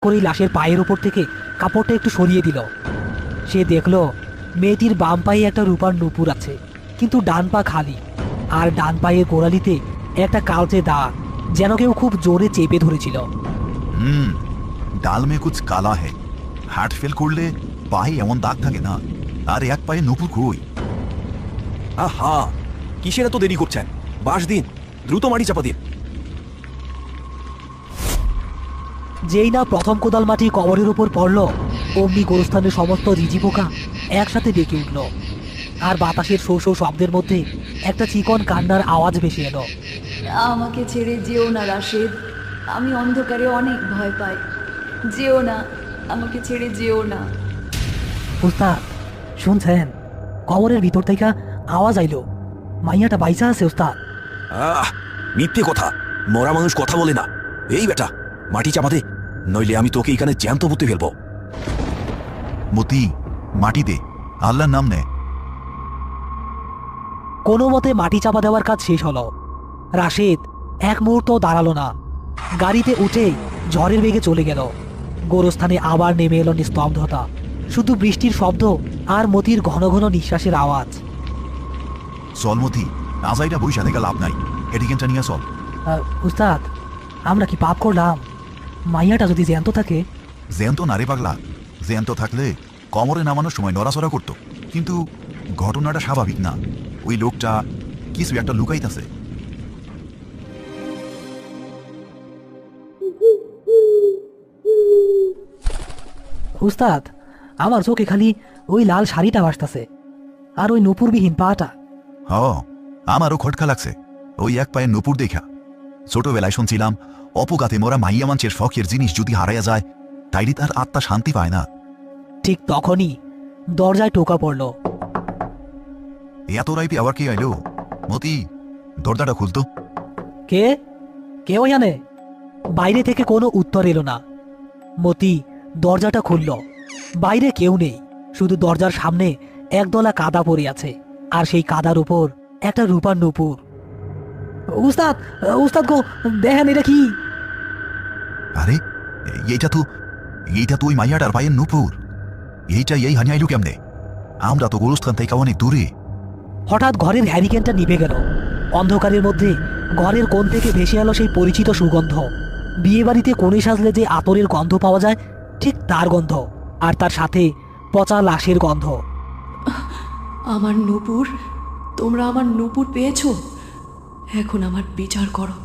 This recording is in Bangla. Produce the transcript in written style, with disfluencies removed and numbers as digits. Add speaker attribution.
Speaker 1: করেই লাশের পায়ের উপর থেকে কাপড়টা একটু সরিয়ে দিল। সে দেখলো মেয়েটির বাম পায়ে একটা রূপার নুপুর আছে, কিন্তু ডান পা খালি, আর ডান পায়ের গোড়ালিতে একটা কালচে দাগ, যেন কেউ খুব জোরে চেপে ধরেছিল।
Speaker 2: ডাল মে কুছ কালা হে। হার্ট ফেল করলে পায়ে এমন দাগ থাকে না, আর এক পায়ে নুপুর কই?
Speaker 3: আহা, কিসের এত দেরি করছেন? বাঁশ দিন, দ্রুত মাটি চাপা দিন।
Speaker 1: যেই না প্রথম কোদাল মাটি কবরের উপর পড়ল, অমনি গোরস্থানের সমস্ত রিজি পোকা একসাথে ডেকে উঠল, আর বাতাসের শো শো শব্দের মধ্যে একটা চিকন কান্নার আওয়াজ ভেসে এলো।
Speaker 4: আমাকে ছেড়ে যেও না রাশেদ, আমি অন্ধকারে অনেক ভয় পাই। যেও না, আমাকে ছেড়ে যেও না।
Speaker 1: উস্তাদ শুনছেন? কবরের ভিতর থেকে আওয়াজ আইলো, মাইয়াটা বাইসা আছে উস্তাদ।
Speaker 3: মিথ্যে কথা, মরা মানুষ কথা বলে না। এই বেটা, মাটি চাপা দে, নইলে আমি তোকে এখানে জ্যান্ত পুঁতে ফেলবো।
Speaker 2: মতি, মাটি দে, আল্লাহর নাম নে।
Speaker 1: কোনো মতে মাটি চাপা দেওয়ার কাজ শেষ হলো। রাশেদ এক মুহূর্ত দাঁড়ালো না, গাড়িতে উঠে ঝড়ের বেগে চলে গেল। গোরস্থানে আবার নেমে এলো নিস্তব্ধতা, শুধু বৃষ্টির শব্দ আর মতির ঘন ঘন নিঃশ্বাসের আওয়াজ।
Speaker 2: চল মতি, আজাইটা বইসা থেকে লাভ নাই, এটিকেনটা নিয়ে চল।
Speaker 1: উস্তাদ, আমরা কি পাপ করলাম? মাইয়াটা যদি জ্যান্ত থাকে?
Speaker 2: জ্যান্ত না রে পাগলা, জ্যান্ত থাকলে কমরে নামানোর সময় নড়াচড়া করতো, কিন্তু ঘটনাটা স্বাভাবিক না। ওই লোকটা কিছু একটা লুকাইতেছে।
Speaker 1: উস্তাদ, আমার চোখে খালি ওই লাল শাড়িটা ভাসতেছে, আর ওই নুপুরবিহীন পাটা।
Speaker 2: হ, আমারও খটকা লাগছে ওই এক পায়ে নুপুর দেখা। ছোটবেলায় শুনছিলাম অপঘাতে মরা মাইয়া মানছের শখের জিনিস যদি হারাইয়া যায়, তাইলে তার আত্মা শান্তি পায় না।
Speaker 1: ঠিক তখনই দরজায় টোকা পড়ল।
Speaker 2: এত রাইতে আবার কে আইলো? মতি, দরজাটা খুলতো।
Speaker 1: কে কে ওখানে? বাইরে থেকে কোনো উত্তর এলো না। মতি দরজাটা খুলল। বাইরে কেউ নেই, শুধু দরজার সামনে একদলা কাদা পড়ে আছে, আর সেই কাদার উপর একটা রূপার নুপুর। উস্তাদ, উস্তাদ গো, দেখেন এটা কি?
Speaker 2: আরে এইটা তো ওই মাইয়াটার পায়ের নুপুর। এইটা এই হানি আইলু কেমনে? আমরা তো গোরস্থান থেকে অনেক দূরে।
Speaker 1: হঠাৎ ঘরের হ্যারিকেনটা নিভে গেল। অন্ধকারের মধ্যে ঘরের কোণ থেকে ভেসে এলো সেই পরিচিত সুগন্ধ। বিয়ে বাড়িতে কোণে সাজলে যে আতরের গন্ধ পাওয়া যায়, ঠিক তার গন্ধ, আর তার সাথে পচা লাশের গন্ধ।
Speaker 4: আমার নূপুর, তোমরা আমার নূপুর পেয়েছো? এখন আমার বিচার করো।